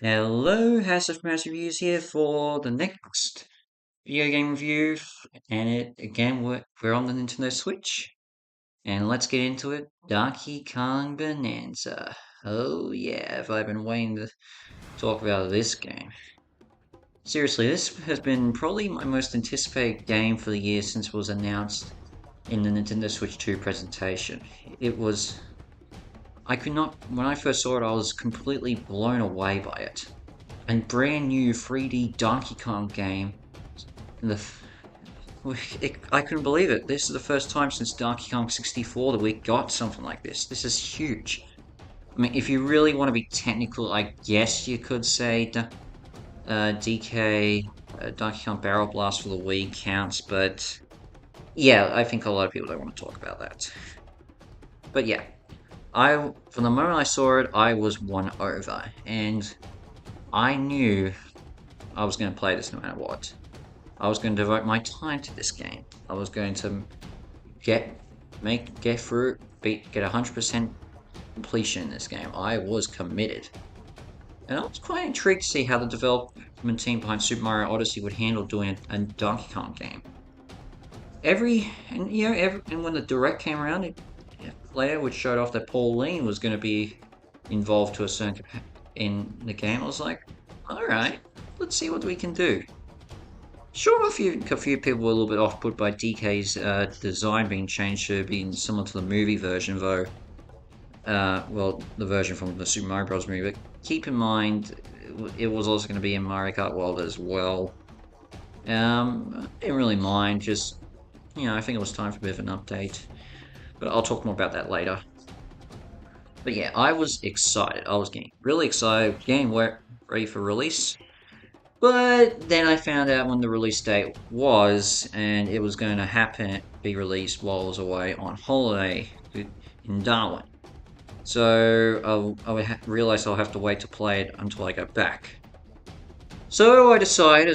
Hello, House of Mouse Reviews here for the next video game review, and we're on the Nintendo Switch, and let's get into it. Donkey Kong Bonanza. Oh yeah, have I been waiting to talk about this game? Seriously, this has been probably my most anticipated game for the year since it was announced in the Nintendo Switch 2 presentation. It was, I could not, when I first saw it, I was completely blown away by it. A brand new 3D Donkey Kong game. The I couldn't believe it. This is the first time since Donkey Kong 64 that we got something like this. This is huge. I mean, if you really want to be technical, I guess you could say DK Donkey Kong Barrel Blast for the Wii counts, but yeah, I think a lot of people don't want to talk about that. But yeah, from the moment I saw it, I was won over, and I knew I was going to play this no matter what. I was going to devote my time to this game. I was going to get through, get 100% completion in this game. I was committed. And I was quite intrigued to see how the development team behind Super Mario Odyssey would handle doing a Donkey Kong game. And when the direct came around later, which showed off that Pauline was going to be involved to a certain in the game, I was like, all right, let's see what we can do. Sure, a few people were a little bit off-put by DK's design being changed to being similar to the movie version, though. Well, the version from the Super Mario Bros. Movie. But keep in mind, it was also going to be in Mario Kart World as well. I didn't really mind. Just, I think it was time for a bit of an update. But I'll talk more about that later. But yeah, I was excited. I was getting really excited. Getting ready for release. But then I found out when the release date was, and it was going to be released while I was away on holiday in Darwin. So I realized I'll have to wait to play it until I go back. So I decide,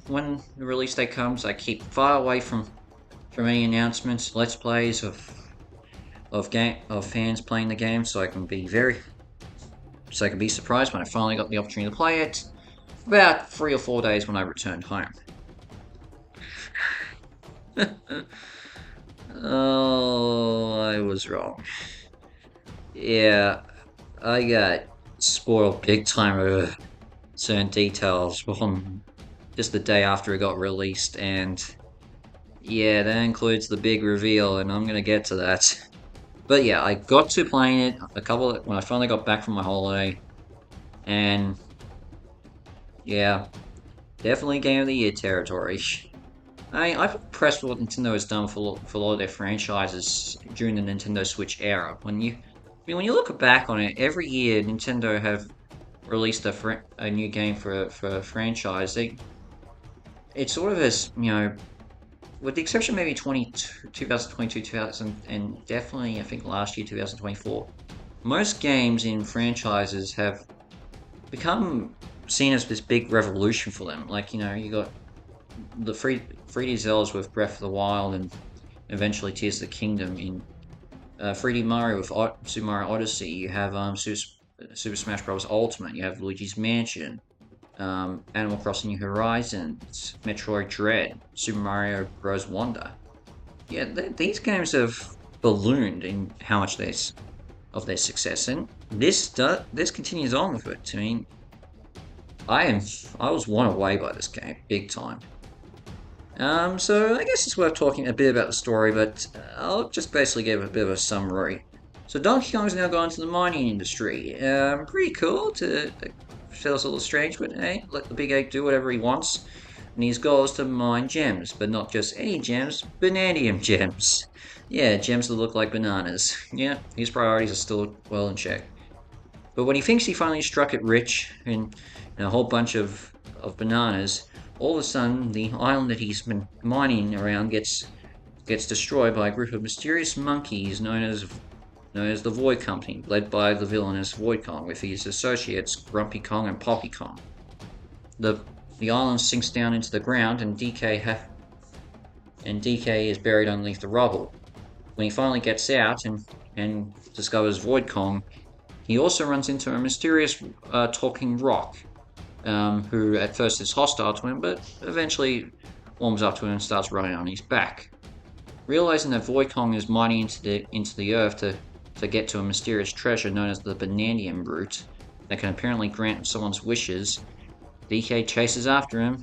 when the release date comes, I keep far away from any announcements, let's plays of fans playing the game, so I can be surprised when I finally got the opportunity to play it. About 3 or 4 days when I returned home. Oh, I was wrong. Yeah, I got spoiled big time over certain details on just the day after it got released, and yeah, that includes the big reveal, and I'm gonna get to that. But yeah, I got to playing it when I finally got back from my holiday, and yeah, definitely Game of the Year territory. I'm impressed with what Nintendo has done for a lot of their franchises during the Nintendo Switch era. When you look back on it, every year Nintendo have released a new game for a franchise. It sort of has, with the exception maybe 2022, 2000, and definitely I think last year 2024, most games in franchises have become seen as this big revolution for them. Like, you got the 3D Zeldas with Breath of the Wild and eventually Tears of the Kingdom. In 3D Mario with Super Mario Odyssey, you have Super Smash Bros. Ultimate, you have Luigi's Mansion, Animal Crossing New Horizons, Metroid Dread, Super Mario Bros. Wonder. Yeah, these games have ballooned in how much of their success, and this continues on with it. I mean, I was won away by this game big time. So I guess it's worth talking a bit about the story, but I'll just basically give a bit of a summary. So Donkey Kong's now gone into the mining industry. Pretty cool. Feels a little strange, but hey, let the Big Ape do whatever he wants. And his goal is to mine gems, but not just any gems, bananium gems. Yeah, gems that look like bananas. Yeah, his priorities are still well in check. But when he thinks he finally struck it rich in a whole bunch of bananas, all of a sudden the island that he's been mining around gets destroyed by a group of mysterious monkeys known as the Void Company, led by the villainous Void Kong with his associates Grumpy Kong and Poppy Kong. The island sinks down into the ground, and DK is buried underneath the rubble. When he finally gets out and discovers Void Kong, he also runs into a mysterious talking rock who at first is hostile to him, but eventually warms up to him and starts running on his back. Realizing that Void Kong is mining into the earth to get to a mysterious treasure known as the Bananza root that can apparently grant someone's wishes, DK chases after him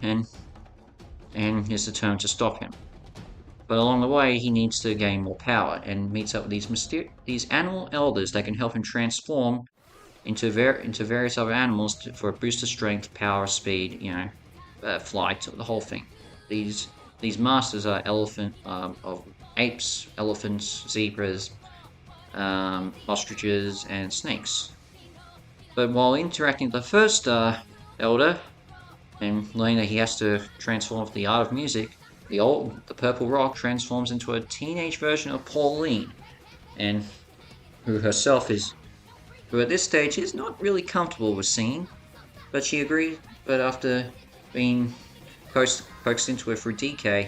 and is determined to stop him. But along the way, he needs to gain more power and meets up with these animal elders that can help him transform into various other animals for a boost of strength, power, speed, flight, the whole thing. These these masters are of apes, elephants, zebras, ostriches, and snakes. But while interacting with the first elder and learning that he has to transform for the art of music, the purple rock transforms into a teenage version of Pauline, and who herself is who at this stage is not really comfortable with singing, but she agrees. But after being coaxed into it through DK,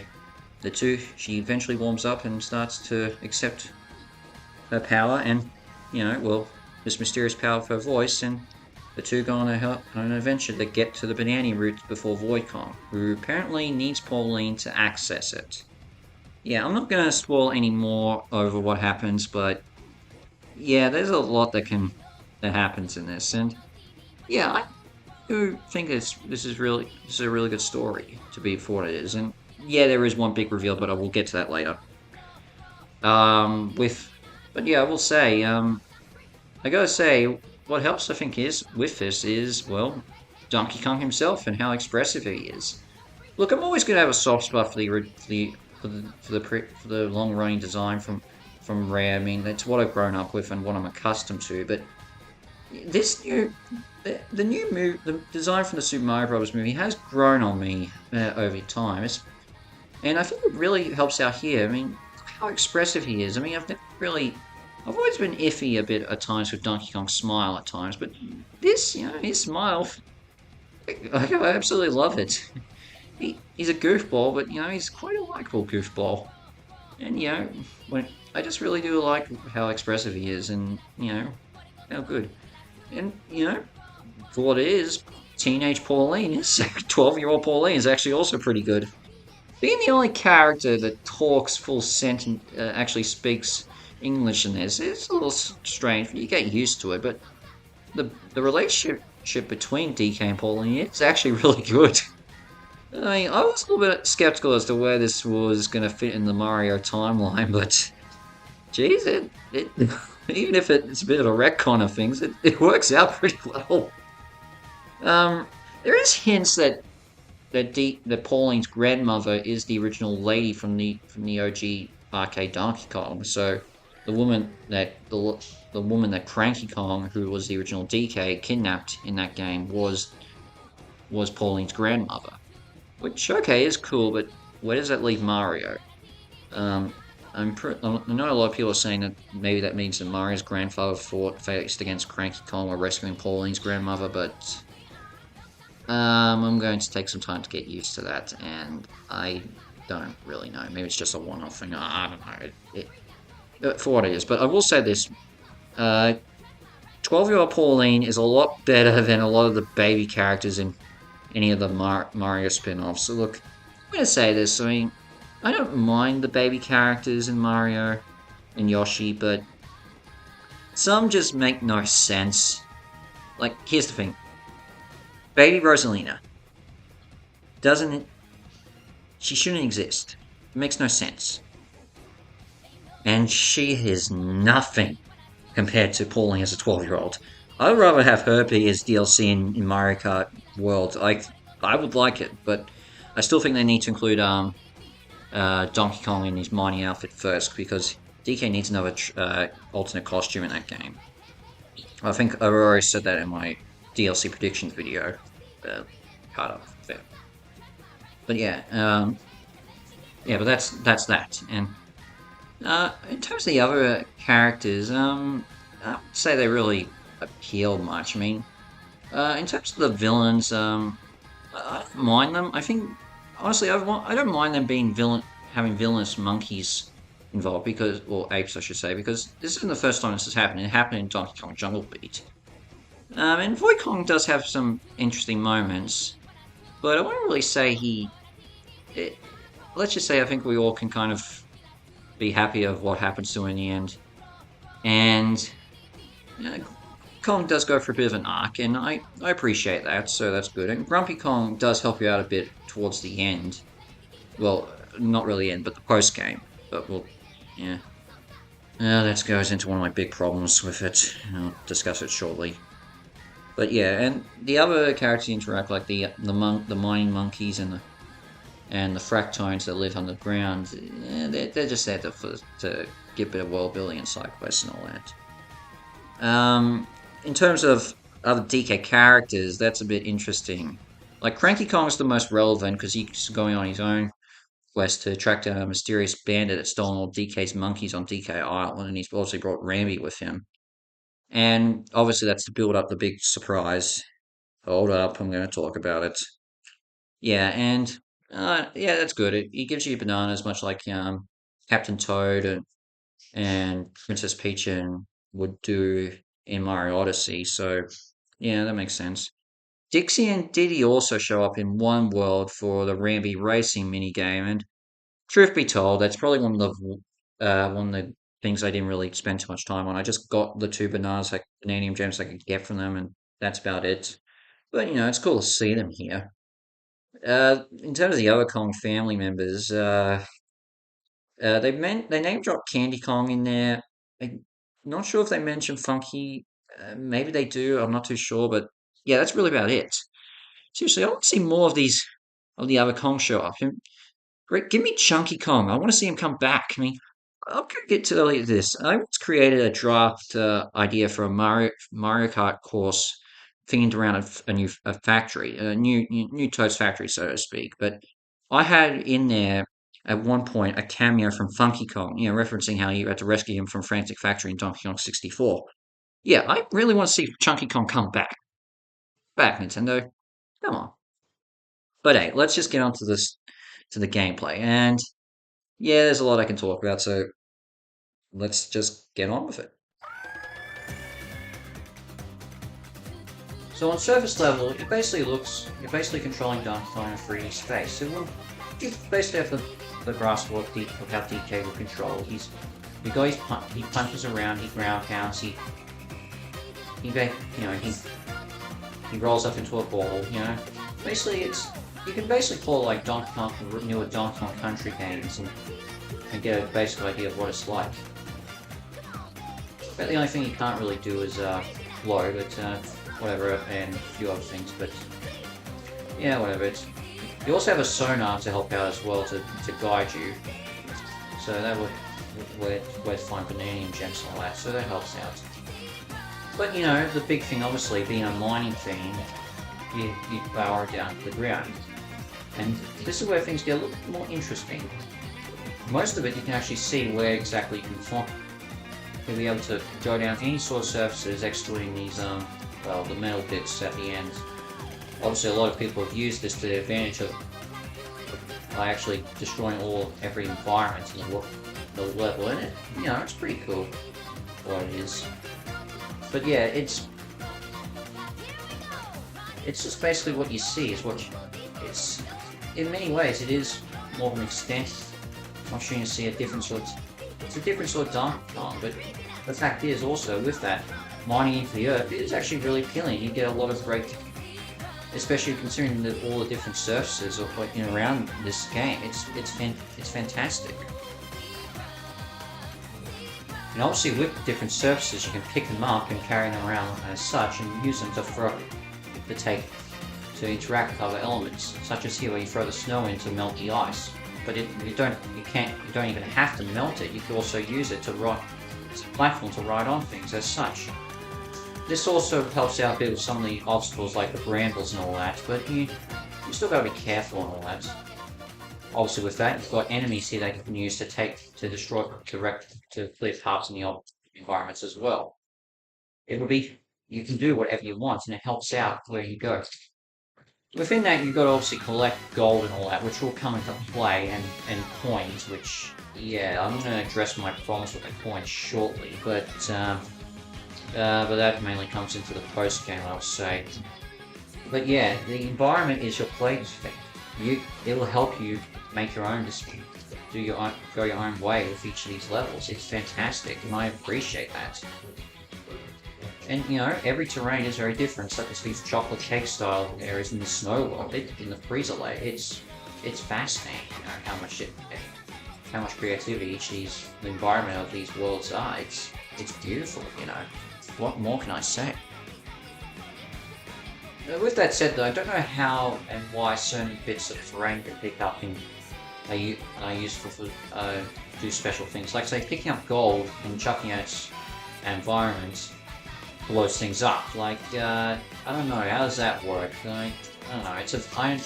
she eventually warms up and starts to accept her power and, this mysterious power of her voice, and the two go on an adventure to get to the Bananza root before Void Kong, who apparently needs Pauline to access it. Yeah, I'm not going to spoil any more over what happens, but yeah, there's a lot that happens in this, and yeah, I do think this is a really good story to be for what it is, and yeah, there is one big reveal, but I will get to that later. But yeah, I will say, I gotta say, what helps I think is with this is, well, Donkey Kong himself and how expressive he is. Look, I'm always gonna have a soft spot for the long running design from Rare. I mean, that's what I've grown up with and what I'm accustomed to. But the design from the Super Mario Bros. Movie has grown on me over time. And I think it really helps out here. I mean, how expressive he is. I mean, I've always been iffy a bit at times with Donkey Kong's smile at times, but this, his smile, I absolutely love it. He's a goofball, but he's quite a likable goofball. And I just really do like how expressive he is, and how good. And for what it is, teenage Pauline is 12-year-old Pauline is actually also pretty good. Being the only character that talks full sentence, actually speaks English in this, it's a little strange. You get used to it, but the relationship between DK and Pauline is actually really good. I mean, I was a little bit skeptical as to where this was going to fit in the Mario timeline, but geez, it even if it's a bit of a retcon of things, it works out pretty well. There is hints that Pauline's grandmother is the original lady from the OG arcade Donkey Kong. So the woman that Cranky Kong, who was the original DK, kidnapped in that game was Pauline's grandmother. Which, okay, is cool, but where does that leave Mario? I know a lot of people are saying that maybe that means that Mario's grandfather faced against Cranky Kong while rescuing Pauline's grandmother, but I'm going to take some time to get used to that, and I don't really know. Maybe it's just a one-off thing. I don't know. For what it is, but I will say this: 12-year-old Pauline is a lot better than a lot of the baby characters in any of the Mario spin-offs. So look, I'm going to say this. I mean, I don't mind the baby characters in Mario and Yoshi, but some just make no sense. Like, here's the thing. Baby Rosalina she shouldn't exist. It makes no sense. And she is nothing compared to Pauline as a 12-year-old. I would rather have her be as DLC in Mario Kart World. I would like it, but I still think they need to include Donkey Kong in his mining outfit first, because DK needs another alternate costume in that game. I think I already said that in my DLC predictions video. Caught up there. But yeah, but that's that. And in terms of the other characters, I would say they really appeal much. I mean, in terms of the villains, I don't mind them. I think, honestly, I don't mind them having villainous monkeys involved, or apes, I should say, because this isn't the first time this has happened. It happened in Donkey Kong Jungle Beat. And Void Kong does have some interesting moments, but I wouldn't really say It, let's just say I think we all can kind of be happy of what happens to him in the end. And Kong does go for a bit of an arc, and I appreciate that, so that's good. And Grumpy Kong does help you out a bit towards the end. Well, not really end, but the post game. But well, yeah. That goes into one of my big problems with it. I'll discuss it shortly. But yeah, and the other characters you interact like the mining monkeys and the fractones that live underground. They're just there to get a bit of world building and side quests and all that. In terms of other DK characters, that's a bit interesting. Like Cranky Kong's the most relevant because he's going on his own quest to track down a mysterious bandit that's stolen all DK's monkeys on DK Island, and he's obviously brought Rambi with him. And obviously that's to build up the big surprise. Hold up, I'm going to talk about it. Yeah, and yeah, that's good. It gives you bananas, much like Captain Toad and Princess Peach would do in Mario Odyssey. So yeah, that makes sense. Dixie and Diddy also show up in one world for the Ramby Racing minigame, and truth be told, that's probably one of the things I didn't really spend too much time on. I just got the two bananas, like Bananium gems I could get from them, and that's about it. But it's cool to see them here. In terms of the other Kong family members, they name dropped Candy Kong in there. I'm not sure if they mentioned Funky. Maybe they do. I'm not too sure, but yeah, that's really about it. Seriously, I want to see more of the other Kong show up. And great, give me Chunky Kong. I want to see him come back. I mean, I'm gonna get to this. I once created a draft idea for a Mario Kart course themed around a new factory, a new Toad's factory, so to speak. But I had in there at one point a cameo from Funky Kong, referencing how you had to rescue him from Frantic Factory in Donkey Kong 64. Yeah, I really want to see Chunky Kong come back. Back, Nintendo. Come on. But hey, let's just get on to the gameplay. And yeah, there's a lot I can talk about, so let's just get on with it. So on surface level, you're basically controlling Donkey Kong in a 3D space. So you basically have the grasp of how DK will control. He punches around, he ground pounds, he rolls up into a ball. Basically you can basically call it like Donkey Kong, newer Donkey Kong Country games, and get a basic idea of what it's like. But the only thing you can't really do is blow, but whatever, and a few other things. But yeah, whatever. You also have a sonar to help out as well to guide you. So that would where to find Bananium gems and all that. So that helps out. But the big thing, obviously, being a mining theme, you power it down to the ground. And this is where things get a little bit more interesting. Most of it you can actually see where exactly you can find. You'll be able to go down any sort of surfaces, excluding these, the metal bits at the end. Obviously, a lot of people have used this to their advantage by actually destroying every environment in the level in it. It's pretty cool what it is. But yeah, it's just basically what you see is it's in many ways it is more of an extent. I'm sure you see it's a different sort of Donkey Kong, but the fact is also with that mining into the earth, it is actually really appealing. You get a lot of great, especially considering all the different surfaces around this game. It's fantastic. And obviously with different surfaces, you can pick them up and carry them around as such, and use them to interact with other elements, such as here where you throw the snow in to melt the ice. But you don't even have to melt it. You can also use it as a platform to ride on things as such. This also helps out a bit with some of the obstacles like the brambles and all that, but you still gotta be careful and all that. Obviously with that, you've got enemies here that you can use to clear parts in the environments as well. You can do whatever you want, and it helps out where you go. Within that, you've got to obviously collect gold and all that, which will come into play, and coins, which, yeah, I'm going to address my problems with the coins shortly, but But that mainly comes into the post game, I would say. But yeah, the environment is your playing thing. It'll help you make your own decision, do your own, go your own way with each of these levels. It's fantastic, and I appreciate that. And every terrain is very different, such as these chocolate cake style areas in the snow world, in the freezer layer. It's fascinating, how much creativity each of the environment of these worlds are. It's beautiful. What more can I say? With that said, though, I don't know how and why certain bits of terrain get picked up are useful for do special things. Like say picking up gold and chucking at environments blows things up. Like I don't know, how does that work? Like, I don't know.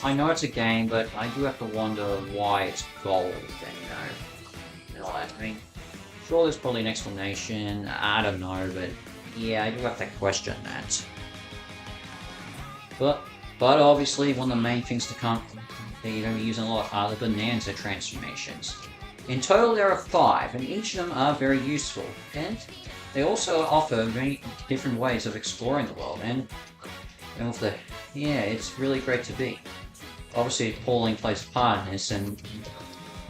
I know it's a game, but I do have to wonder why it's gold and all that. I mean, sure, there's probably an explanation. I don't know, but yeah, I do have to question that. But but obviously one of the main things to come that you're going to be using a lot are the Bananza transformations. In total there are 5, and each of them are very useful, and they also offer many different ways of exploring the world, and with yeah, it's really great to be. Obviously Pauline plays a part in this, and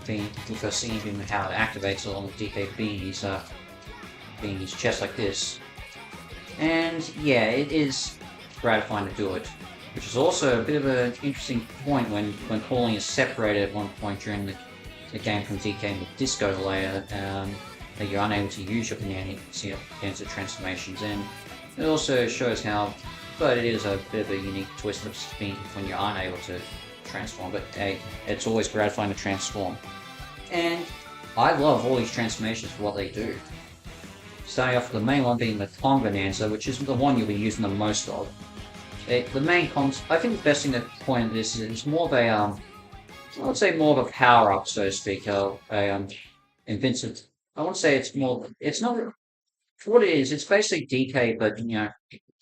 with us seeing him how it activates along with DK being his chest like this. And yeah, it is gratifying to do it. Which is also a bit of an interesting point when Pauling is separated at one point during the game from DK in the disco layer, that you're unable to use your Bananza transformations, and it also shows how, but it is a bit of a unique twist of spin when you're unable to transform, but hey, it's always gratifying to transform. And I love all these transformations for what they do. Starting off with the main one being the Kong Bananza, which is the one you'll be using the most of. The main cons, I think the best thing to point at this is it's more of a, I would say more of a power up, so to speak, invincible. I won't say it's not, for what it is, it's basically DK, but,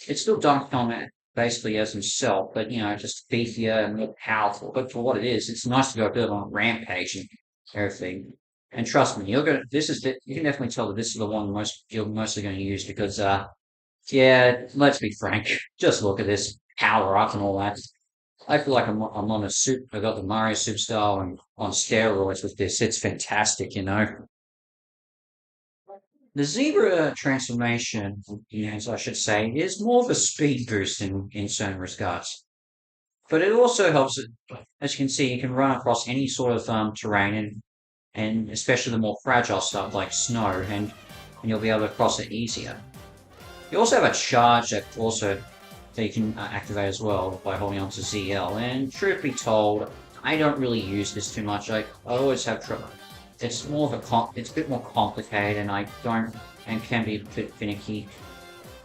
it's still Donkey Kong basically as himself, but, just beefier and more powerful. But for what it is, it's nice to go a bit on a rampage and everything. And trust me, you can definitely tell that this is the one you're mostly going to use because, yeah, let's be frank. Just look at this power up and all that. I feel like I'm on I got the Mario Superstar and on steroids with this. It's fantastic. The Zebra transformation, as I should say, is more of a speed boost in certain regards. But it also helps it, as you can see, you can run across any sort of terrain and especially the more fragile stuff like snow and you'll be able to cross it easier. You also have a charge that you can activate as well by holding on to ZL. And truth be told, I don't really use this too much. I always have trouble. It's more of it's a bit more complicated, and I don't and can be a bit finicky.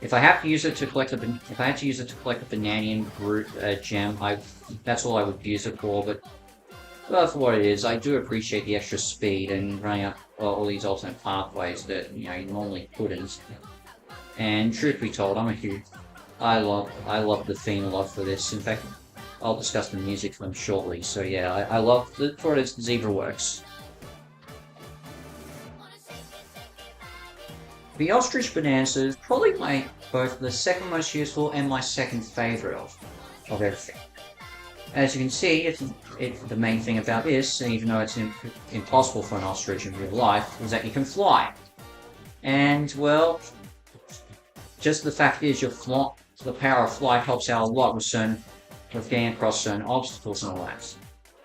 If I have to use it to collect if I had to use it to collect a Bananian Groot gem, that's all I would use it for. But well, for what it is, I do appreciate the extra speed and running up all these alternate pathways that you normally couldn't. And truth be told, I love the theme a lot for this. In fact, I'll discuss the music for them shortly. So yeah, I love for it. Zebra works. The Ostrich Bonanza is probably both the second most useful and my second favorite of everything. As you can see, the main thing about this, even though it's impossible for an ostrich in real life, is that you can fly. And well, just the fact is, the power of flight helps out a lot with getting across certain obstacles and all that.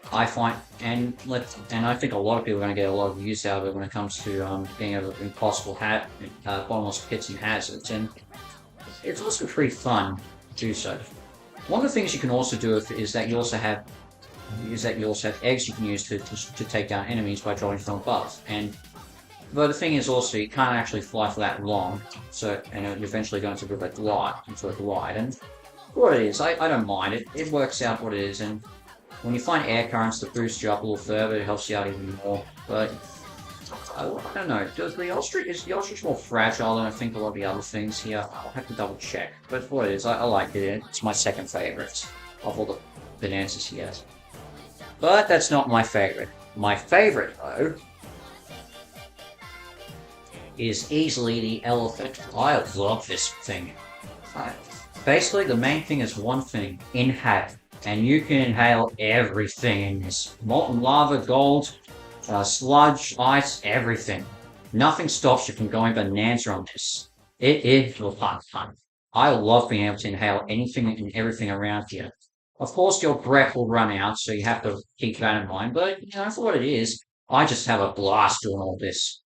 I find, and I think a lot of people are going to get a lot of use out of it when it comes to being able to impossible bottomless pits and hazards, and it's also pretty fun to do so. One of the things you can also do is that you also have eggs you can use to take down enemies by dropping from above. But the thing is also you can't actually fly for that long, and you eventually go into a bit of a glide. And what it is, I don't mind it. It works out what it is, and when you find air currents that boost you up a little further, it helps you out even more. But I don't know. Is the ostrich more fragile than I think a lot of the other things here? I'll have to double check. But for what it is, I like it. It's my second favorite of all the Bananzas he has. But that's not my favorite. My favorite, though, is easily the elephant. I love this thing. Uh, Basically, the main thing is one thing: inhale, and you can inhale everything in this molten lava, gold, sludge, ice, everything. Nothing stops you from going bonanza on this. It is fun. I love being able to inhale anything and everything around you. Of course, your breath will run out, so you have to keep that in mind. But for what it is, I just have a blast doing all this.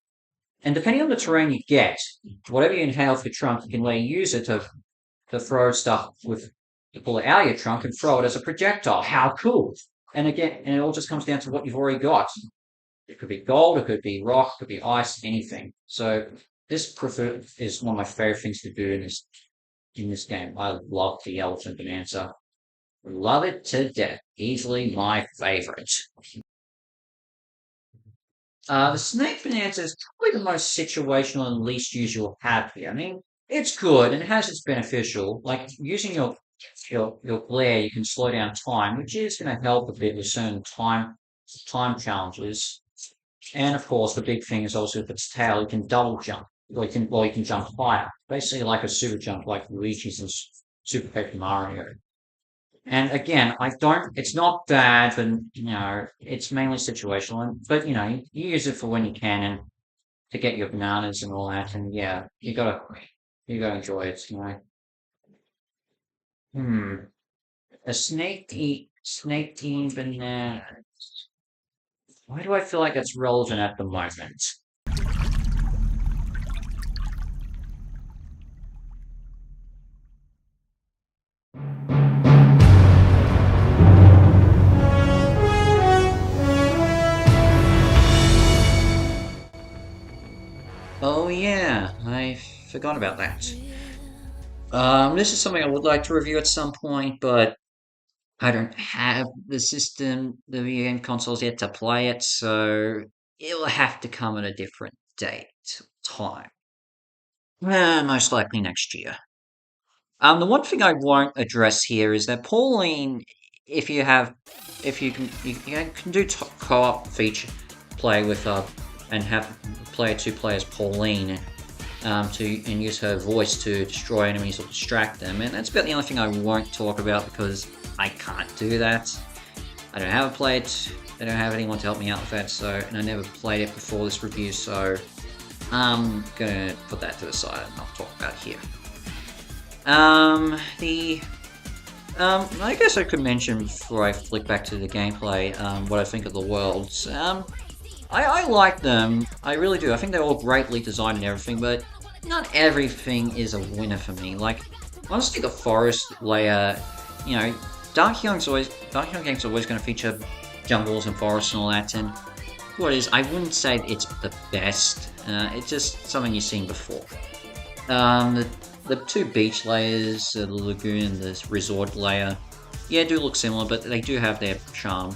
And depending on the terrain you get, whatever you inhale for your trunk, you can later use it to throw stuff with to pull it out of your trunk and throw it as a projectile. How cool! And again, and it all just comes down to what you've already got. It could be gold, it could be rock, it could be ice, anything. So is one of my favorite things to do in this game. I love the elephant bonanza. Love it to death. Easily my favorite. The snake bonanza is probably the most situational and least usual happy. I mean, it's good and it has its beneficial. Like using your glare, you can slow down time, which is going to help a bit with certain time challenges. And of course, the big thing is also with its tail, you can double jump, or you can jump higher, basically like a super jump, like Luigi's in Super Paper Mario. And again, I don't. It's not bad, but it's mainly situational. But you use it for when you can and to get your bananas and all that. And yeah, you gotta enjoy it. Hmm. A snake eating banana. Why do I feel like that's relevant at the moment? Oh yeah, I forgot about that. This is something I would like to review at some point, but I don't have the system, the video game consoles yet to play it, so it'll have to come at a different date, time. Most likely next year. The one thing I won't address here is that Pauline, if you have, if you can do co-op feature play with and have player two players Pauline and use her voice to destroy enemies or distract them, and that's about the only thing I won't talk about because I can't do that. I don't have a play it. I don't have anyone to help me out with that, and I never played it before this review, so I'm gonna put that to the side and not talk about it here. The I guess I could mention before I flick back to the gameplay, what I think of the worlds. I like them. I really do. I think they're all greatly designed and everything, but not everything is a winner for me. Like, honestly, the forest layer, you know, Dark Young games are always going to feature jungles and forests and all that. And what is, I wouldn't say it's the best. It's just something you've seen before. The two beach layers, the lagoon and the resort layer, yeah, do look similar, but they do have their charm.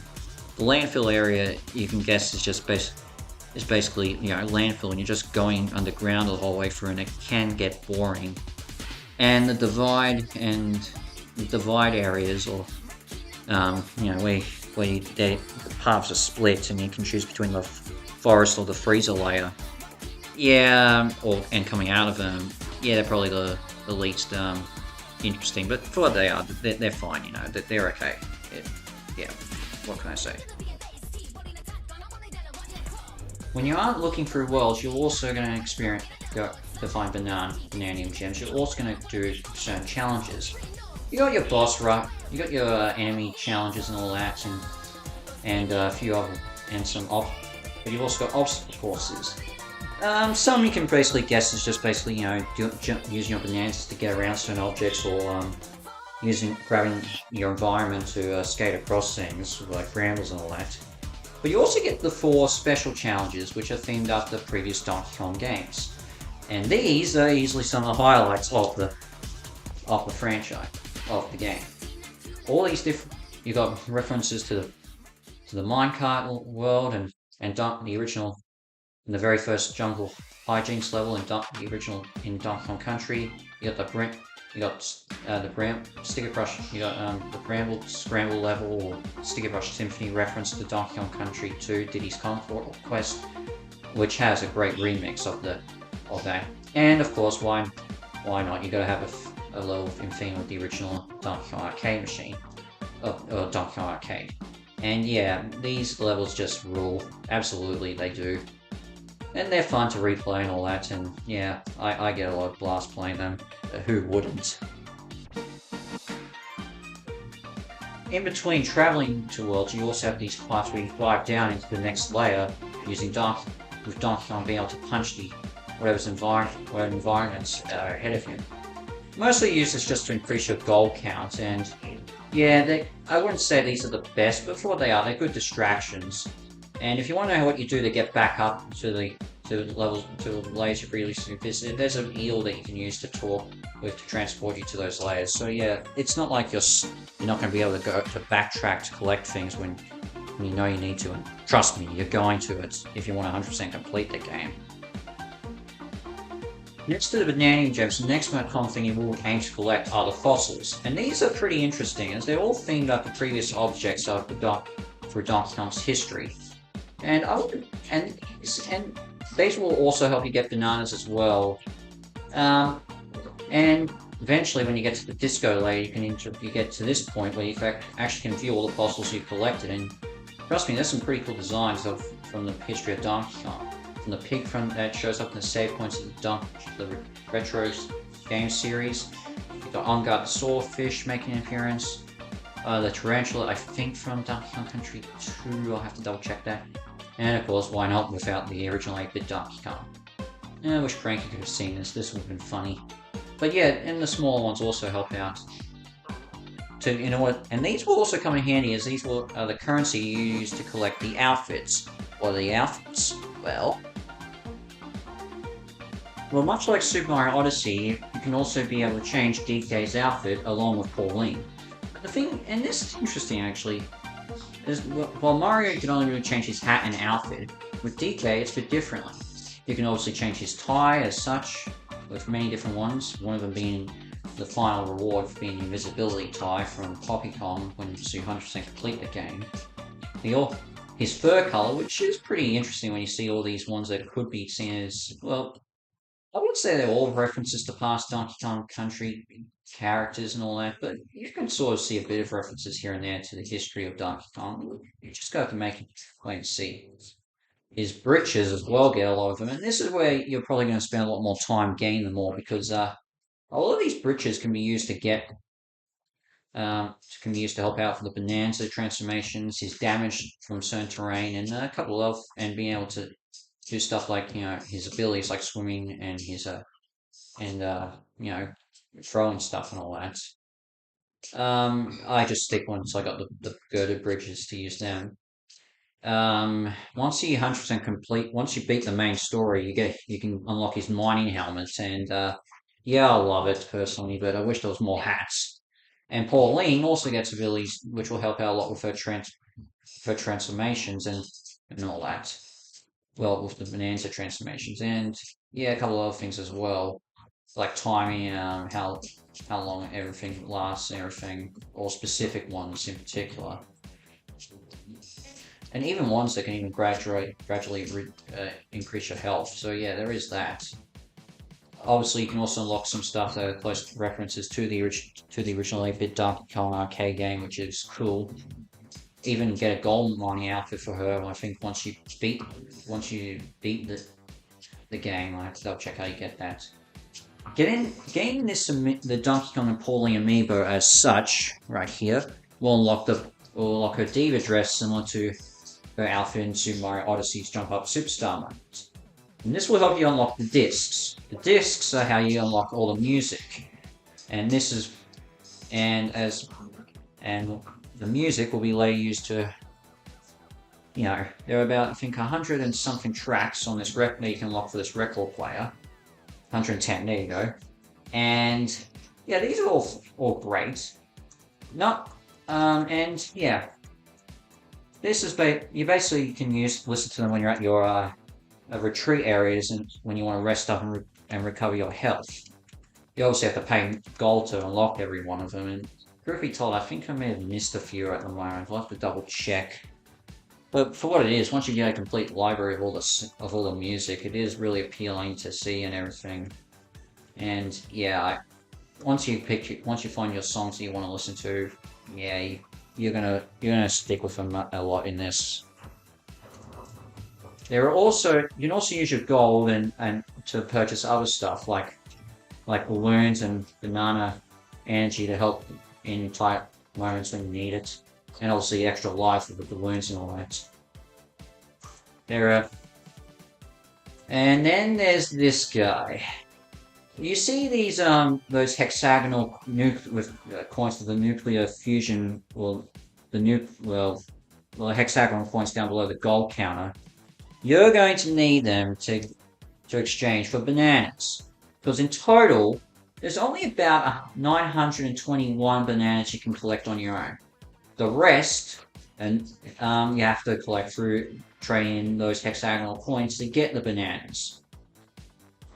The landfill area, you can guess, is basically landfill, and you're just going underground the whole way through, and it can get boring. And the divide areas, or where the paths are split, and you can choose between the forest or the freezer layer. Yeah, and coming out of them, yeah, they're probably the least interesting. But for what they are, they're fine. They're okay. Yeah, what can I say? When you aren't looking through worlds, you're also going to go to find bananium gems. You're also going to do certain challenges. You got your boss rush, you got your enemy challenges and all that, and a few other and some but you've also got obstacle courses. Some you can basically guess is just basically using your bananas to get around certain objects, or grabbing your environment to skate across things like brambles and all that. But you also get the 4 special challenges, which are themed after previous Donkey Kong games, and these are easily some of the highlights of the franchise of the game. All these you got references to the minecart world and the original. In the very first jungle hijinks level the original in Donkey Kong Country, you got the Sticker Brush, you got the Bramble Scramble level, or Sticker Brush Symphony reference to Donkey Kong Country 2 Diddy's Conquest, which has a great remix of of that. And of course, why not? You gotta have a level in theme with the original Donkey Kong arcade machine, or Donkey Kong arcade. And yeah, these levels just rule. Absolutely, they do. And they're fun to replay and all that. And yeah, I get a lot of blast playing them. Who wouldn't? In between traveling to worlds, you also have these parts where you dive down into the next layer using with Donkey Kong being able to punch the whatever environments are ahead of him. Mostly used as just to increase your goal count, and yeah, I wouldn't say these are the best, but for what they are, they're good distractions. And if you want to know what you do to get back up to the levels to the layers you previously visited, there's an eel that you can use to talk with to transport you to those layers. So yeah, it's not like you're not going to be able to go to backtrack to collect things when you know you need to. And trust me, you're going to it if you want to 100% complete the game. Next to the Banana Gems, the next most common thing you will aim to collect are the fossils. And these are pretty interesting as they're all themed after previous objects of for Donkey Kong's history. And and these will also help you get bananas as well. And eventually, when you get to the disco layer, you get to this point where you actually can view all the fossils you've collected. And trust me, there's some pretty cool designs from the history of Donkey Kong. From the pig that shows up in the save points of the retro game series. You've got On Guard the Swordfish making an appearance. The tarantula, I think, from Donkey Kong Country 2. I'll have to double check that. And of course, why not without the original 8-bit Donkey Kong? I wish Frankie could have seen this. This would have been funny. But yeah, and the smaller ones also help out. And these will also come in handy as these are the currency you use to collect the outfits. What are the outfits? Well, much like Super Mario Odyssey, you can also be able to change DK's outfit along with Pauline. The thing, and this is interesting actually, is while Mario can only really change his hat and outfit, with DK it's a bit differently. You can obviously change his tie as such, with many different ones, one of them being the final reward for being the invisibility tie from Poppy Kong when you 100% complete the game. His fur color, which is pretty interesting when you see all these ones that could be seen as, well, I wouldn't say they're all references to past Donkey Kong Country characters and all that, but you can sort of see a bit of references here and there to the history of Donkey Kong. You just got to make it wait and see. His britches as well get a lot of them, and this is where you're probably going to spend a lot more time getting them all because a lot of these britches can be used to help out for the Bananza transformations, his damage from certain terrain, and a couple of and being able to do stuff like his abilities like swimming and his throwing stuff and all that. I just stick once I got the girded bridges to use them. Once you 100% complete, once you beat the main story, you can unlock his mining helmets, and yeah, I love it personally, but I wish there was more hats. And Pauline also gets abilities which will help out a lot with her transformations and all that. Well, with the Bananza transformations, and yeah, a couple of other things as well, like timing, how long everything lasts, and everything, or specific ones in particular, and even ones that can even gradually increase your health. So yeah, there is that. Obviously, you can also unlock some stuff that are close references to the original 8-bit Donkey Kong arcade game, which is cool. Even get a gold mining outfit for her. I think once you beat the game, I have to double check how you get that. Getting the Donkey Kong and Pauline amiibo as such right here will unlock her diva dress similar to her outfit in Super Mario Odyssey's Jump Up Superstar mode. And this will help you unlock the discs. The discs are how you unlock all the music, and the music will be later used to, there are about, I think, 100 and something tracks on this record that you can unlock for this record player. 110, there you go. And yeah, these are all great. And yeah, this is you basically can listen to them when you're at your retreat areas and when you want to rest up and recover your health. You obviously have to pay gold to unlock every one of them, and truth be told, I think I may have missed a few at the moment. I'll have to double check. But for what it is, once you get a complete library of all the music, it is really appealing to see and everything. And yeah, once you find your songs that you want to listen to, yeah, you're gonna stick with them a lot in this. There are also you can also use your gold and to purchase other stuff like balloons and banana energy to help in tight moments when you need it, and obviously extra life with the balloons and all that. There are, and then there's this guy. You see those hexagonal with coins for the nuclear fusion, well, the nu well, the hexagonal coins down below the gold counter. You're going to need them to exchange for bananas. Because in total, there's only about 921 bananas you can collect on your own. The rest, and you have to collect through trading those hexagonal coins to get the bananas.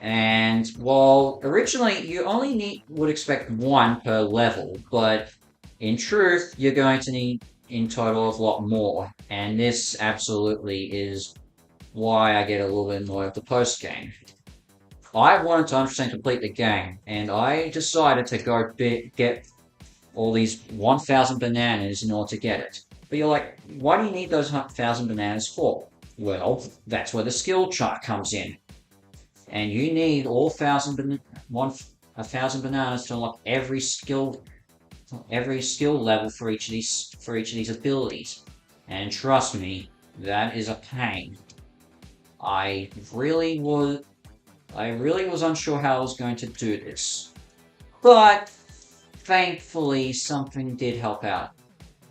And while originally you only would expect one per level, but in truth, you're going to need in total a lot more. And this absolutely is why I get a little bit annoyed with the post game. I wanted to 100% complete the game, and I decided to go get all these 1,000 bananas in order to get it. But you're like, why do you need those 1,000 bananas for? Well, that's where the skill chart comes in, and you need all one 1,000 bananas to unlock every skill level for each of these abilities. And trust me, that is a pain. I really was I really was unsure how I was going to do this. But thankfully something did help out.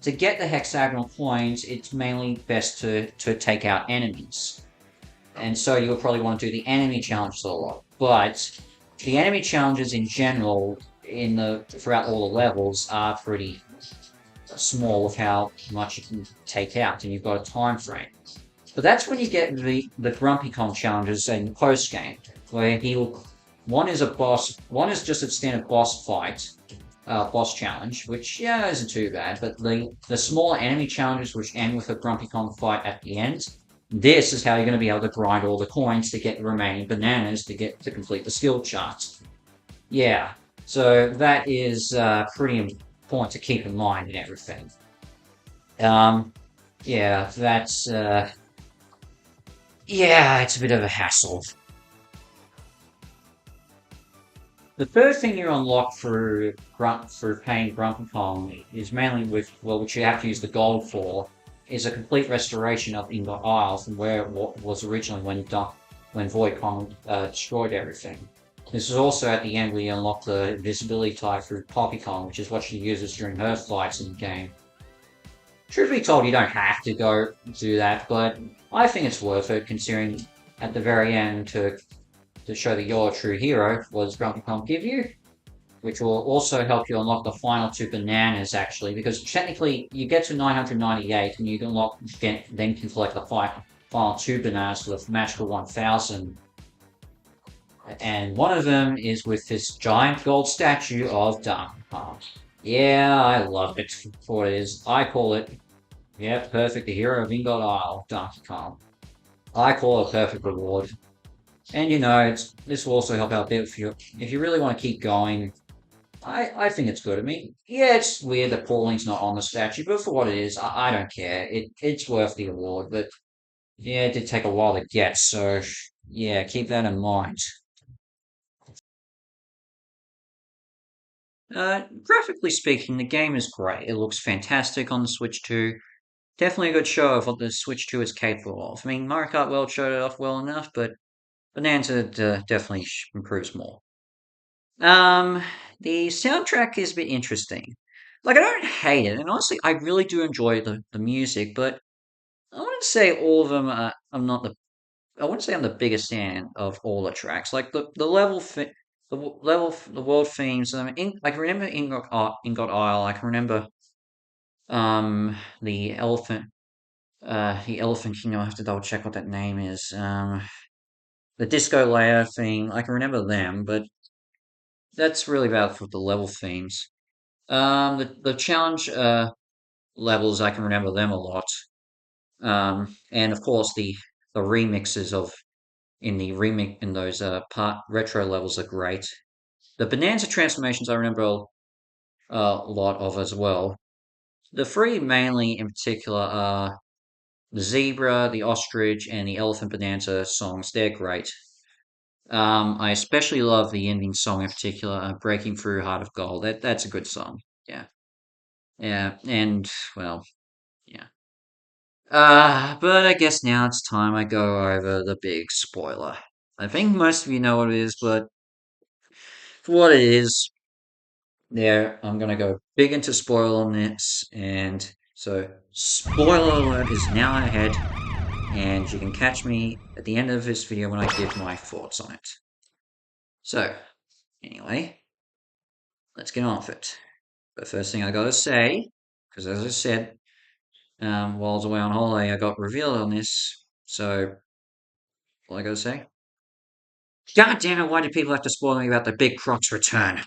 To get the hexagonal coins, it's mainly best to take out enemies. And so you'll probably want to do the enemy challenges a lot. But the enemy challenges in general throughout all the levels are pretty small of how much you can take out, and you've got a time frame. But that's when you get the Grumpy Kong challenges in post game, where one is just a standard boss fight, boss challenge, which yeah isn't too bad. But the smaller enemy challenges, which end with a Grumpy Kong fight at the end, this is how you're going to be able to grind all the coins to get the remaining bananas to complete the skill charts. Yeah, so that is pretty important to keep in mind and everything. Um, yeah, yeah, it's a bit of a hassle. The third thing you unlock for paying Grumpy Kong is mainly which you have to use the gold for, is a complete restoration of Ingot Isle from where it was originally when Void Kong destroyed everything. This is also at the end where you unlock the invisibility type through Poppy Kong, which is what she uses during her fights in the game. Truth be told, you don't have to go do that, but I think it's worth it considering at the very end to show that you're a true hero, what does Grumpy Kong give you? Which will also help you unlock the final two bananas, actually, because technically you get to 998 and you can then can collect the final two bananas for the magical 1000. And one of them is with this giant gold statue of Donkey Kong. Yeah, I love it for what it is. I call it, yeah, perfect, the hero of Ingot Isle, Donkey Kong. I call it a perfect reward. And this will also help out a bit if you really want to keep going. I think it's good. I mean, yeah, it's weird that Pauline's not on the statue, but for what it is, I don't care. It's worth the award, but yeah, it did take a while to get, so yeah, keep that in mind. Graphically speaking, the game is great. It looks fantastic on the Switch 2. Definitely a good show of what the Switch 2 is capable of. I mean, Mario Kart World showed it off well enough, but Bonanza definitely improves more. Um, the soundtrack is a bit interesting. Like, I don't hate it, and honestly, I really do enjoy the music, but I wouldn't say all of them are, I wouldn't say I'm the biggest fan of all the tracks. Like, the world themes, I can remember Ingot Isle, I can remember, um, the elephant, the Elephant Kingdom, I have to double check what that name is. The Disco Layer thing, I can remember them, but that's really about for the level themes. The challenge levels, I can remember them a lot. And of course the remixes of in those part retro levels are great. The Bonanza transformations I remember a lot of as well. The three mainly in particular are the zebra, the ostrich, and the elephant bonanza songs. They're great. I especially love the ending song in particular, "Breaking Through Heart of Gold." That's a good song. Yeah, yeah, and well, yeah. But I guess now it's time I go over the big spoiler. I think most of you know what it is, but for what it is, there I'm gonna go big into spoiler on this, and so spoiler alert is now ahead, and you can catch me at the end of this video when I give my thoughts on it. So, anyway, let's get on with it. The first thing I gotta say, because as I said, while I was away on holiday, I got revealed on this. So, what I gotta say? God damn it! Why do people have to spoil me about the Big Croc's return?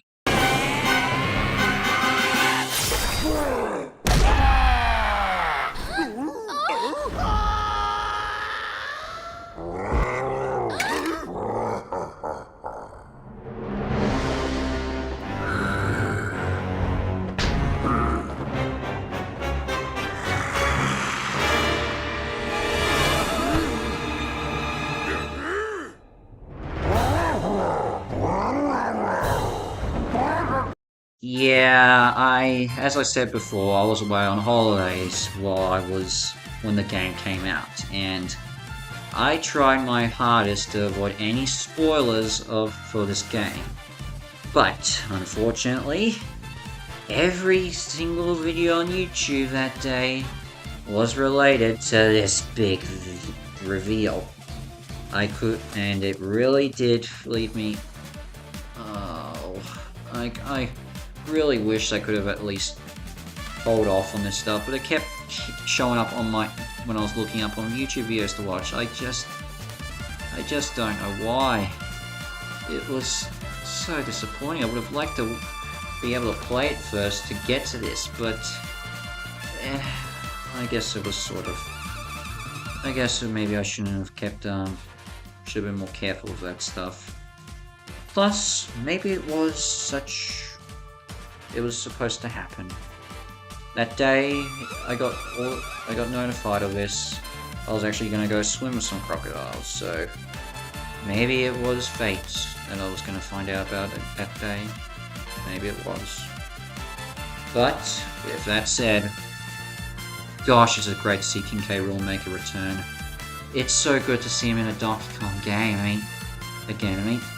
Yeah, as I said before, I was away on holidays when the game came out, and I tried my hardest to avoid any spoilers for this game. But unfortunately, every single video on YouTube that day was related to this big reveal. And it really did leave me. Oh, I really wish I could have at least hold off on this stuff, but it kept showing up when I was looking up on YouTube videos to watch. I just don't know why. It was so disappointing. I would have liked to be able to play it first to get to this, but I guess it was sort of. I guess maybe I shouldn't have kept. Should have been more careful of that stuff. Plus, maybe it was supposed to happen. That day, I got notified of this. I was actually going to go swim with some crocodiles, so maybe it was fate that I was going to find out about it that day. Maybe it was. But, with that said, gosh, it's great to see King K. Rool make a return. It's so good to see him in a Donkey Kong game.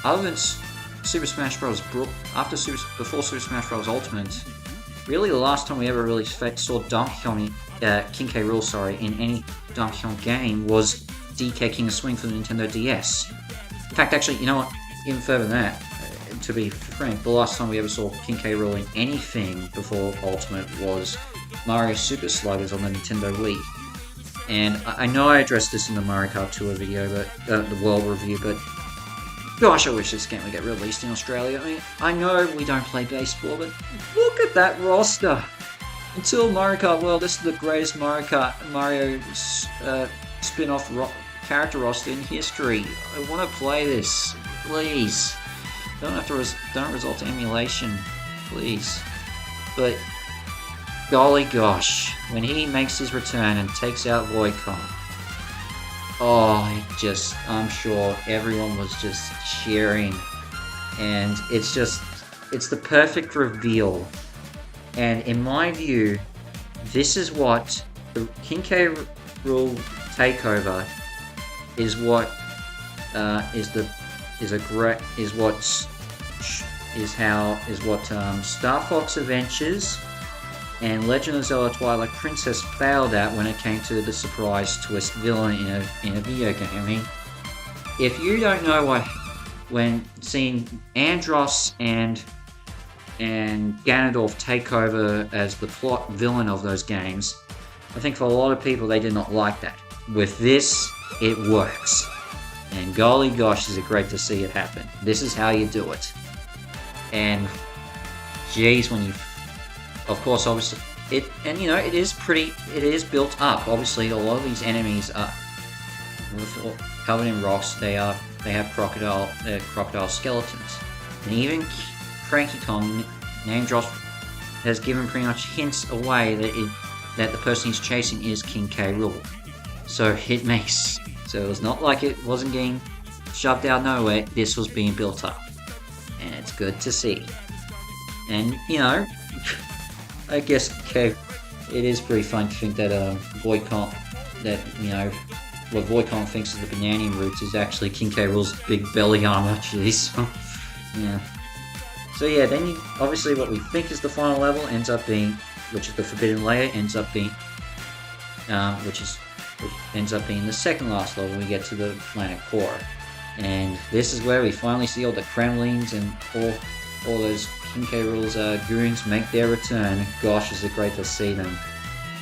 Other than Super Smash Bros. Before Super Smash Bros. Ultimate, really the last time we ever really saw Donkey Kong, King K. Rool, in any Donkey Kong game was DK King of Swing for the Nintendo DS. In fact, actually, you know what? Even further than that, to be frank, the last time we ever saw King K. Rool in anything before Ultimate was Mario Super Sliders on the Nintendo Wii. And I know I addressed this in the Mario Kart Tour video, but the world review, but gosh, I wish this game would get released in Australia. I know we don't play baseball, but look at that roster. Until Mario Kart World, this is the greatest Mario spin-off character roster in history. I want to play this, please. Don't result to emulation, please. But golly gosh, when he makes his return and takes out Void Kong, I'm sure everyone was just cheering, and it's the perfect reveal. And in my view, this is what the King K. Rool takeover is. What Star Fox Adventures and Legend of Zelda Twilight Princess failed at when it came to the surprise twist villain in a video game. If you don't know when seeing Andros and Ganondorf take over as the plot villain of those games, I think for a lot of people they did not like that. With this, it works. And golly gosh, is it great to see it happen. This is how you do it. And geez, of course, obviously, and it is built up. Obviously, a lot of these enemies are covered in rocks. They have crocodile skeletons, and even Cranky Kong name drop has given pretty much hints away that the person he's chasing is King K. Rool. So it's not like it wasn't getting shoved out of nowhere. This was being built up, and it's good to see. And I guess it is pretty fun to think that Voidcon, what Voidcon thinks is the Bananian roots is actually King K. Rool's big belly armor. Jeez. Yeah. So yeah, then obviously what we think is the final level ends up being, which is the Forbidden Layer, which ends up being the second last level. We get to the planet core, and this is where we finally see all the Kremlins and all those King K. Rool's goons make their return. Gosh, is it great to see them.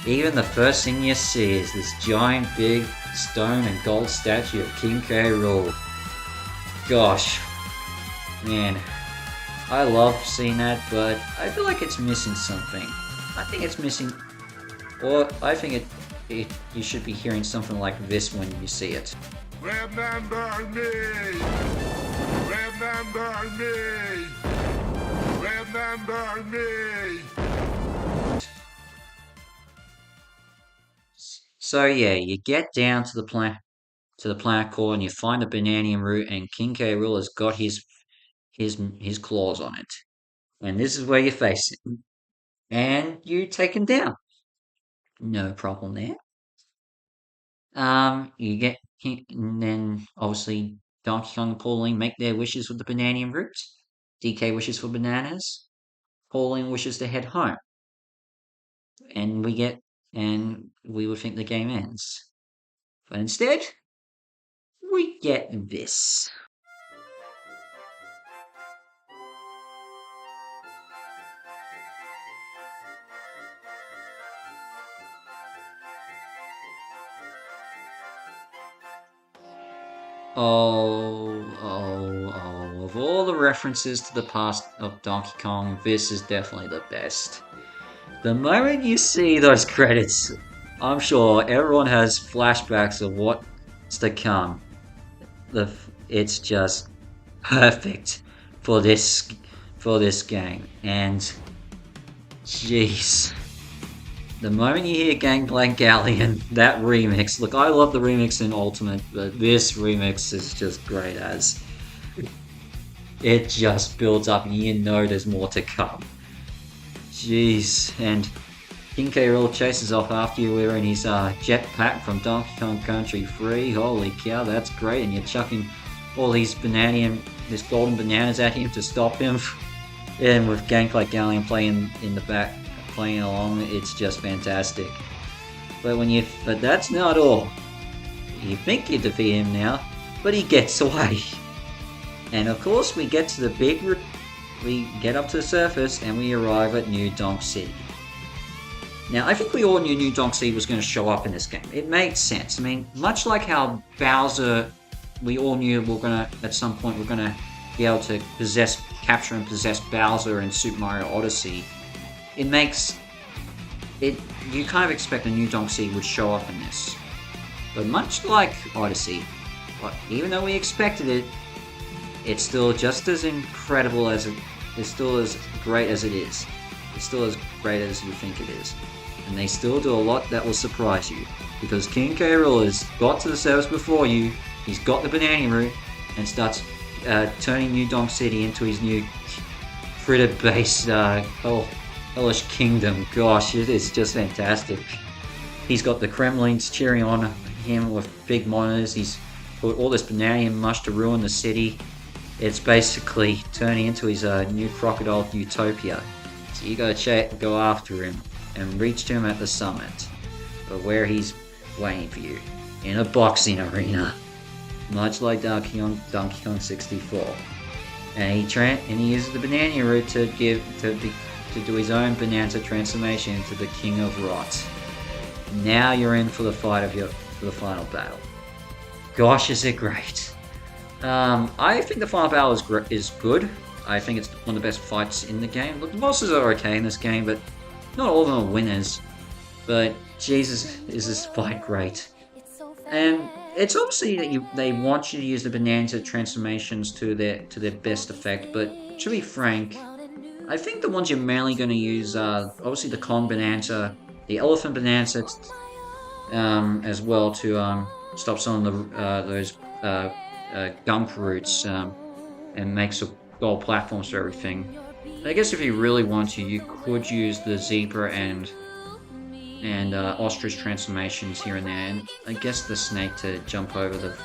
Even the first thing you see is this giant big stone and gold statue of King K. Rool. Gosh, man, I love seeing that, but I feel like it's missing something. I think it's missing, or I think you should be hearing something like this when you see it. Remember me! Remember me! Remember me! So yeah, you get down to the planet core and you find the Bananian root, and King K. Rool has got his claws on it. And this is where you face him. And you take him down. No problem there. And then obviously Donkey Kong and Pauline make their wishes with the Bananian root. DK wishes for bananas. Pauline wishes to head home. And we would think the game ends. But instead, we get this. Of all the references to the past of Donkey Kong, this is definitely the best. The moment you see those credits, I'm sure everyone has flashbacks of what's to come. It's just perfect for this game, and jeez. The moment you hear Gangplank Galleon, that remix, look, I love the remix in Ultimate, but this remix is just great as it just builds up and you know there's more to come. Jeez, and King K. Rool chases off after you wearing his jetpack from Donkey Kong Country 3. Holy cow, that's great, and you're chucking all these this golden bananas at him to stop him. And with Gangplank Galleon playing in the back, playing along, it's just fantastic. But that's not all. You think you defeat him now, but he gets away. And of course, we get to we get up to the surface and we arrive at New Donk City. Now, I think we all knew New Donk City was going to show up in this game. It made sense. I mean, much like how Bowser, we all knew at some point we're going to be able to capture and possess Bowser in Super Mario Odyssey. You kind of expect a New Donk City would show up in this. But much like Odyssey, even though we expected it, it's still just as incredible it's still as great as it is. It's still as great as you think it is. And they still do a lot that will surprise you. Because King K. Rool has got to the surface before you, he's got the Banana Root, and starts turning New Donk City into his new critter-based hellish kingdom. Gosh, it is just fantastic. He's got the Kremlins cheering on him with big monitors. He's put all this banana mush to ruin the city. It's basically turning into his new crocodile utopia. So you gotta go after him and reach to him at the summit, but where he's waiting for you in a boxing arena, much like Donkey Kong 64. And he uses the Banana Root to do his own Bananza transformation into the King of Rot. Now you're in for the final battle. Gosh, is it great! I think the final battle is good. I think it's one of the best fights in the game. Look, the bosses are okay in this game, but Not all of them are winners, but Jesus, is this fight great. And it's obviously that they want you to use the Bananza transformations to their best effect, but to be frank, I think the ones you're mainly going to use are obviously the Kong Bananza, the Elephant Bananza, as well to stop some of the those gump roots and make some gold platforms for everything. I guess if you really want to, you could use the zebra and ostrich transformations here and there, and I guess the snake to jump over the.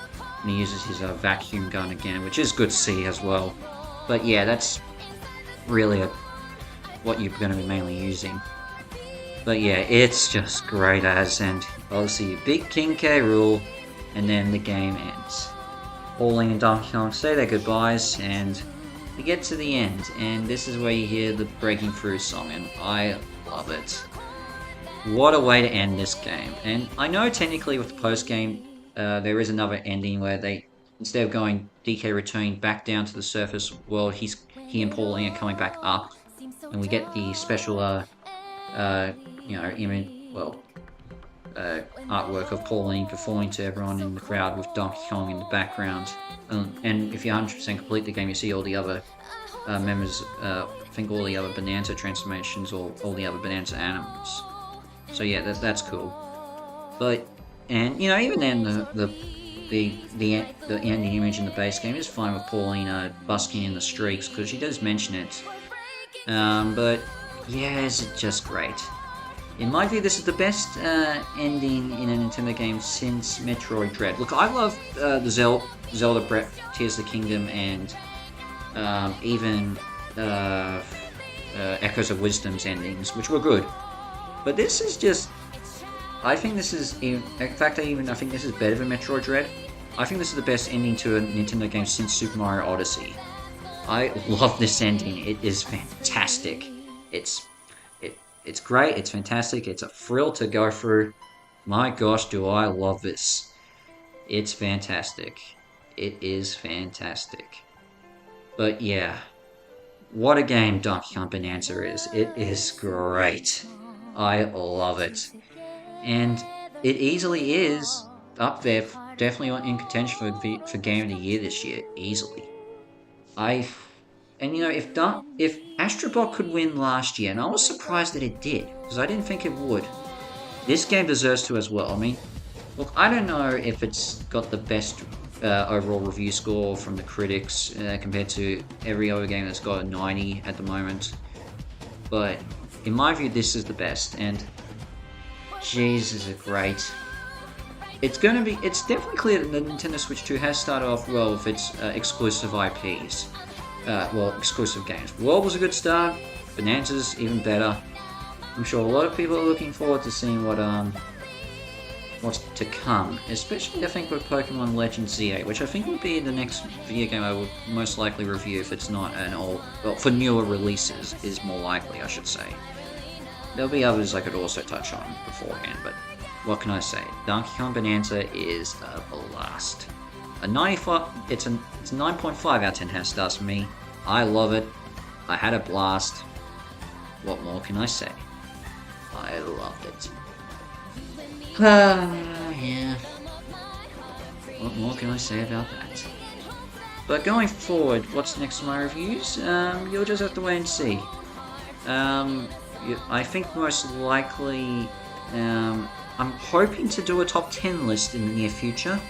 And he uses his vacuum gun again, which is good to see as well. But yeah, that's really what you're going to be mainly using. But yeah, it's just great as, and obviously a big King K rule, and then the game ends. Pauline and Donkey Kong say their goodbyes, and we get to the end, and this is where you hear the Breaking Through song, and I love it. What a way to end this game. And I know technically with the post-game, there is another ending where they, instead of going DK returning back down to the surface world, he and Pauline are coming back up, and we get the special artwork of Pauline performing to everyone in the crowd with Donkey Kong in the background. And if you 100% complete the game, you see all the other members, I think all the other Bananza transformations or all the other Bananza animals. So yeah, that's cool. But, and you know, even then the ending image in the base game is fine with Pauline busking in the streaks, because she does mention it. But yeah, it's just great. In my view, this is the best ending in a Nintendo game since Metroid Dread. Look, I love the Zelda Breath, Tears of the Kingdom, and even Echoes of Wisdom's endings, which were good. But this is just... I think this is... In fact, I think this is better than Metroid Dread. I think this is the best ending to a Nintendo game since Super Mario Odyssey. I love this ending. It is fantastic. It's great, it's fantastic, it's a thrill to go through. My gosh, do I love this. It's fantastic. It is fantastic. But yeah, what a game Donkey Kong Bonanza is. It is great. I love it. And it easily is up there, definitely in contention for Game of the Year this year, easily. And you know, if Astro Bot could win last year, and I was surprised that it did, because I didn't think it would, this game deserves to as well. I mean, look, I don't know if it's got the best overall review score from the critics compared to every other game that's got a 90 at the moment, but in my view, this is the best, and jeez, is it great. It's definitely clear that the Nintendo Switch 2 has started off well with its exclusive IPs. Exclusive games. World was a good start. Bananza's even better. I'm sure a lot of people are looking forward to seeing what's to come. Especially, I think, with Pokemon Legends Z8, which I think would be the next video game I would most likely review if it's not an old... Well, for newer releases is more likely, I should say. There'll be others I could also touch on beforehand, but what can I say? Donkey Kong Bonanza is a blast. A 95, it's a 9.5 out of 10 half stars for me. I love it. I had a blast. What more can I say? I loved it. Yeah. What more can I say about that? But going forward, what's next in my reviews? You'll just have to wait and see. I think most likely, I'm hoping to do a top 10 list in the near future.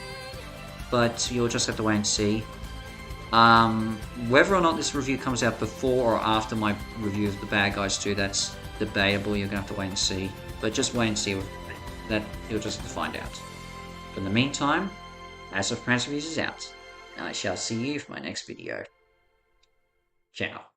But you'll just have to wait and see. Whether or not this review comes out before or after my review of the Bad Guys 2, that's debatable. You're going to have to wait and see. But just wait and see. That you'll just have to find out. But in the meantime, As of Prince Reviews is out. And I shall see you for my next video. Ciao.